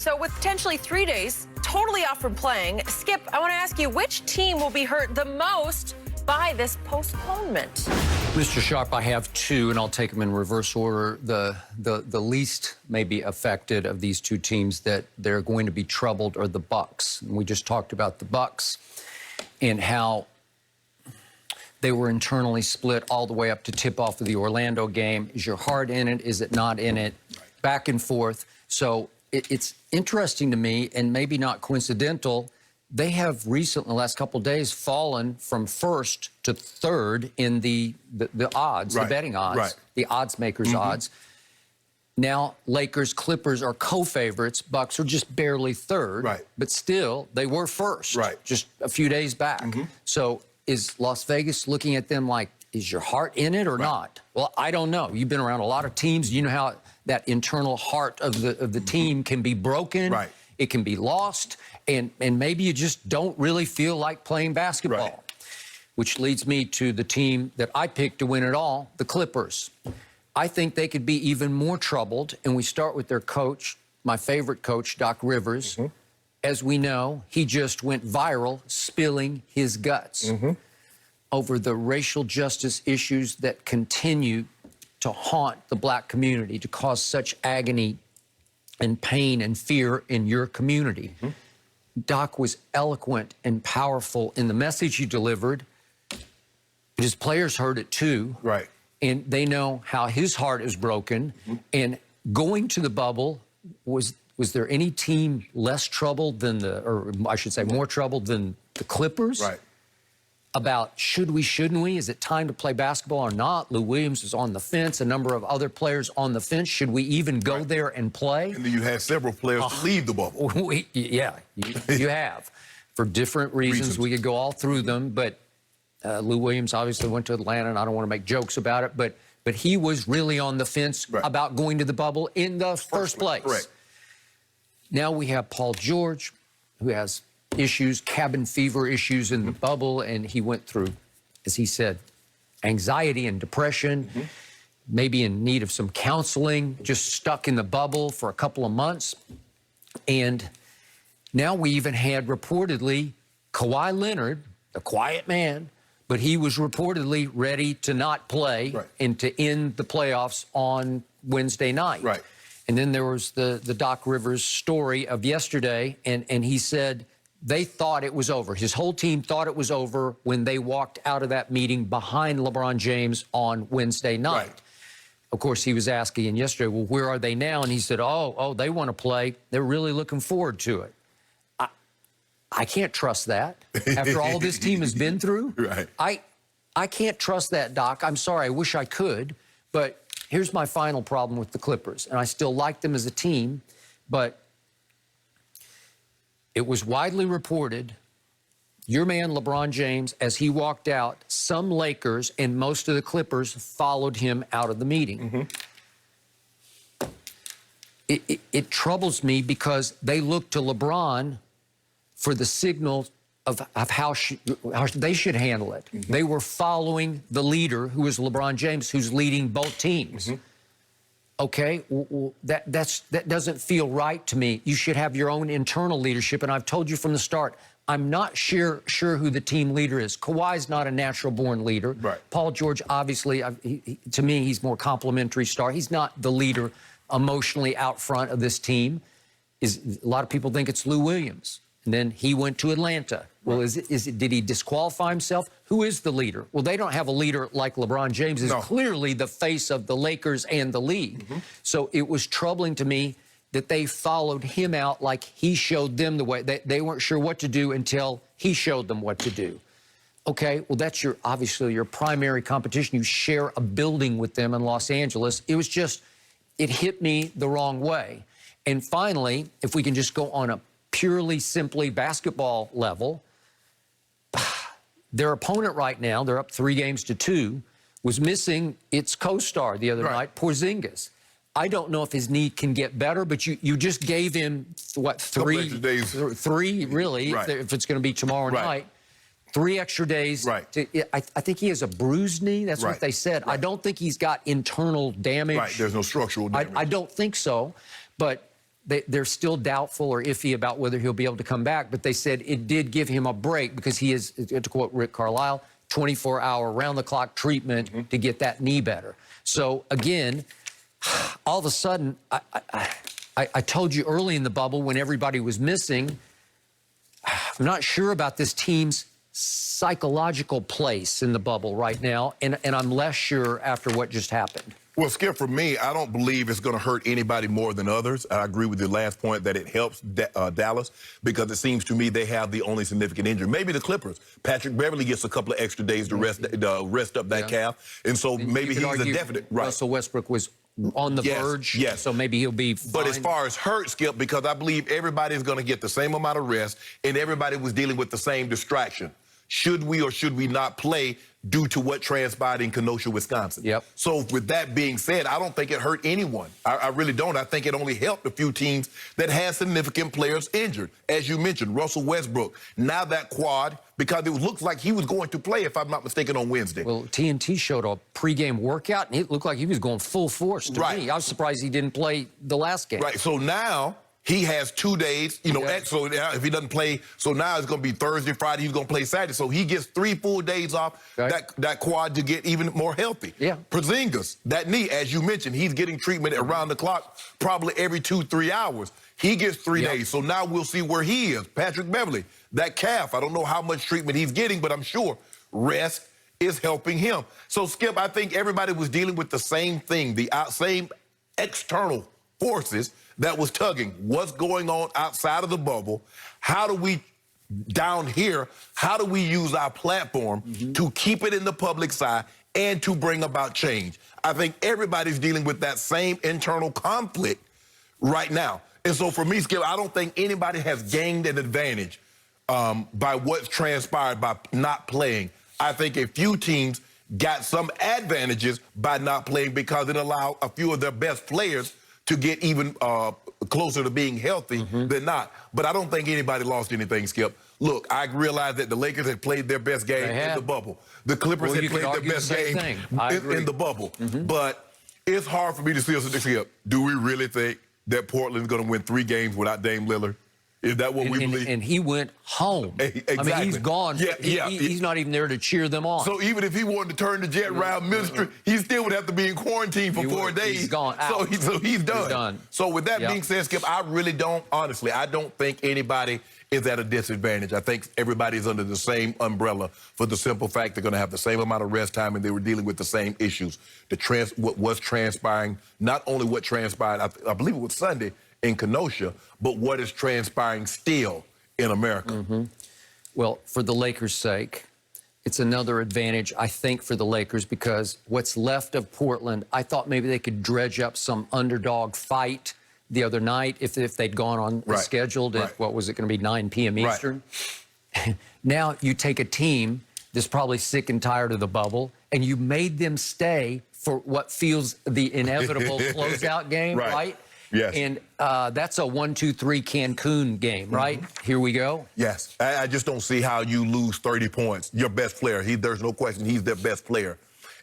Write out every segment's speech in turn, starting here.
So with potentially 3 days totally off from playing, Skip, I want to ask you, which team will be hurt the most by this postponement? Mr. Sharp, I have two, and I'll take them in reverse order. The least maybe affected of these two teams that they're going to be troubled are the Bucks. And we just talked about the Bucks and how they were internally split all the way up to tip-off of the Orlando game. Is your heart in it? Is it not in it? Back and forth. So it's interesting to me, and maybe not coincidental, they have recently, the last couple of days, fallen from first to third in the odds, the betting odds, the odds makers' odds. Now, Lakers, Clippers are co-favorites. Bucks are just barely third. But still, they were first just a few days back. So is Las Vegas looking at them like, is your heart in it or not? Well, I don't know. You've been around a lot of teams. You know how that internal heart of the team can be broken. It can be lost. And maybe you just don't really feel like playing basketball. Which leads me to the team that I picked to win it all, the Clippers. I think they could be even more troubled. And we start with their coach, my favorite coach, Doc Rivers. As we know, he just went viral spilling his guts over the racial justice issues that continue to haunt the black community, to cause such agony and pain and fear in your community. Doc was eloquent and powerful in the message he delivered. But his players heard it too. And they know how his heart is broken. And going to the bubble, was there any team less troubled than or I should say more troubled than the Clippers? About should we, shouldn't we? Is it time to play basketball or not? Lou Williams is on the fence. A number of other players on the fence. Should we even go there and play? And then you had several players leave the bubble. You have. For different reasons. We could go all through them. But Lou Williams obviously went to Atlanta, and I don't want to make jokes about it. But he was really on the fence about going to the bubble in the first place. Now we have Paul George, who has issues, cabin fever issues in the bubble, and he went through, as he said, anxiety and depression, maybe in need of some counseling, just stuck in the bubble for a couple of months. And now we even had reportedly Kawhi Leonard, the quiet man, but he was reportedly ready to not play and to end the playoffs on Wednesday night. And then there was the Doc Rivers story of yesterday, and he said they thought it was over. His whole team thought it was over when they walked out of that meeting behind LeBron James on Wednesday night. Of course, he was asking yesterday, well, where are they now? And he said, oh, they want to play. They're really looking forward to it. I can't trust that. After all this team has been through, I can't trust that, Doc. I'm sorry. I wish I could. But here's my final problem with the Clippers. And I still like them as a team, but it was widely reported, your man LeBron James, as he walked out, some Lakers and most of the Clippers followed him out of the meeting. It troubles me because they look to LeBron for the signal of how they should handle it. They were following the leader, who is LeBron James, who's leading both teams. Okay, well, that doesn't feel right to me. You should have your own internal leadership, and I've told you from the start, I'm not sure who the team leader is. Kawhi's not a natural-born leader. Paul George, obviously, to me, he's more complimentary star. He's not the leader emotionally out front of this team. A lot of people think it's Lou Williams. And then he went to Atlanta. Well, did he disqualify himself? Who is the leader? Well, they don't have a leader like LeBron James is clearly the face of the Lakers and the league. So it was troubling to me that they followed him out like he showed them the way. They weren't sure what to do until he showed them what to do. Okay, well, that's obviously your primary competition. You share a building with them in Los Angeles. It was just, it hit me the wrong way. And finally, if we can just go on a purely, simply basketball level, their opponent right now, they're up 3-2, was missing its co-star the other night, Porzingis. I don't know if his knee can get better, but you just gave him, what, three really, if it's going to be tomorrow night. 3 extra days. I think he has a bruised knee. That's what they said. I don't think he's got internal damage. There's no structural damage. I don't think so. But they're still doubtful or iffy about whether he'll be able to come back, but they said it did give him a break because he is, to quote Rick Carlisle, 24-hour, round-the-clock treatment to get that knee better. So, again, all of a sudden, I told you early in the bubble when everybody was missing, I'm not sure about this team's psychological place in the bubble right now, and I'm less sure after what just happened. Well, Skip, for me, I don't believe it's going to hurt anybody more than others. I agree with your last point that it helps Dallas because it seems to me they have the only significant injury. Maybe the Clippers. Patrick Beverly gets a couple of extra days to rest up that calf, and so maybe he's a definite. Right. Russell Westbrook was on the verge, so maybe he'll be fine. But as far as hurt, Skip, because I believe everybody's going to get the same amount of rest, and everybody was dealing with the same distraction. Should we or should we not play due to what transpired in Kenosha, Wisconsin? Yep. So with that being said, I don't think it hurt anyone. I really don't. I think it only helped a few teams that had significant players injured. As you mentioned, Russell Westbrook, now that quad, because it looked like he was going to play, if I'm not mistaken, on Wednesday. Well, TNT showed a pregame workout, and it looked like he was going full force to me. I was surprised he didn't play the last game. Right, so now he has 2 days, you know, so if he doesn't play, so now it's going to be Thursday, Friday, he's going to play Saturday. So he gets 3 full days off, that quad to get even more healthy. Yeah. Porzingis, that knee, as you mentioned, he's getting treatment around the clock probably every 2-3 hours. He gets 3 days, so now we'll see where he is. Patrick Beverly, that calf, I don't know how much treatment he's getting, but I'm sure rest is helping him. So, Skip, I think everybody was dealing with the same thing, the same external forces that was tugging. What's going on outside of the bubble? How do we, down here, how do we use our platform to keep it in the public's eye and to bring about change? I think everybody's dealing with that same internal conflict right now. And so for me, Skip, I don't think anybody has gained an advantage by what's transpired by not playing. I think a few teams got some advantages by not playing because it allowed a few of their best players to get even closer to being healthy than not. But I don't think anybody lost anything, Skip. Look, I realize that the Lakers had played their best game in the bubble. The Clippers had played their best game in the bubble. But it's hard for me to see us, Skip. Do we really think that Portland's going to win 3 games without Dame Lillard? Is that what we believe? And he went home. Exactly. I mean, he's gone. He's not even there to cheer them on. So even if he wanted to turn the jet round ministry, he still would have to be in quarantine for 4 days. He's gone out. So he's done. He's done. So with that being said, Skip, I really don't, honestly, I don't think anybody is at a disadvantage. I think everybody's under the same umbrella for the simple fact they're going to have the same amount of rest time and they were dealing with the same issues. What was transpiring, not only what transpired, I believe it was Sunday, in Kenosha, but what is transpiring still in America. Well, for the Lakers' sake, it's another advantage, I think, for the Lakers because what's left of Portland, I thought maybe they could dredge up some underdog fight the other night if they'd gone on the scheduled at, what was it going to be, 9 p.m. Eastern? Now you take a team that's probably sick and tired of the bubble, and you made them stay for what feels the inevitable closeout game, right? Yes. And that's a 1-2-3 Cancun game, right? Here we go. Yes. I just don't see how you lose 30 points. Your best player, there's no question he's their best player.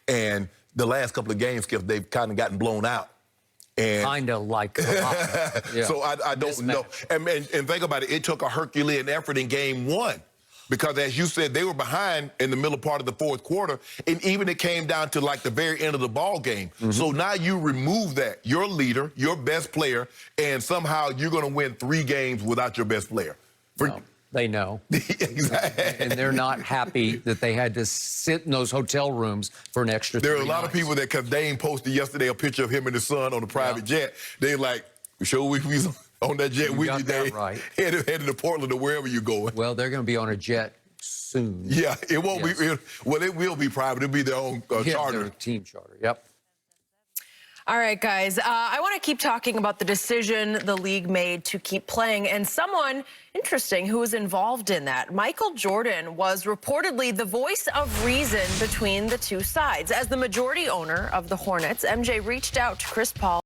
And the last couple of games, Skip, they've kind of gotten blown out. Kind of like So I don't know. And think about it. It took a Herculean effort in game 1. Because, as you said, they were behind in the middle part of the 4th quarter, and even it came down to, like, the very end of the ball game. So now you remove that, your leader, your best player, and somehow you're going to win 3 games without your best player. Well, they know. Exactly. And they're not happy that they had to sit in those hotel rooms for an extra 3 There are a nights. lot of people that, because Dame posted yesterday a picture of him and his son on a private jet, they're like, sure we on that jet with you, Dave. Right. Headed to Portland or wherever you're going. Well, they're going to be on a jet soon. Yeah, it won't be. Well, it will be private. It'll be their own charter. Their team charter. Yep. All right, guys. I want to keep talking about the decision the league made to keep playing, and someone interesting who was involved in that. Michael Jordan was reportedly the voice of reason between the two sides. As the majority owner of the Hornets, MJ reached out to Chris Paul.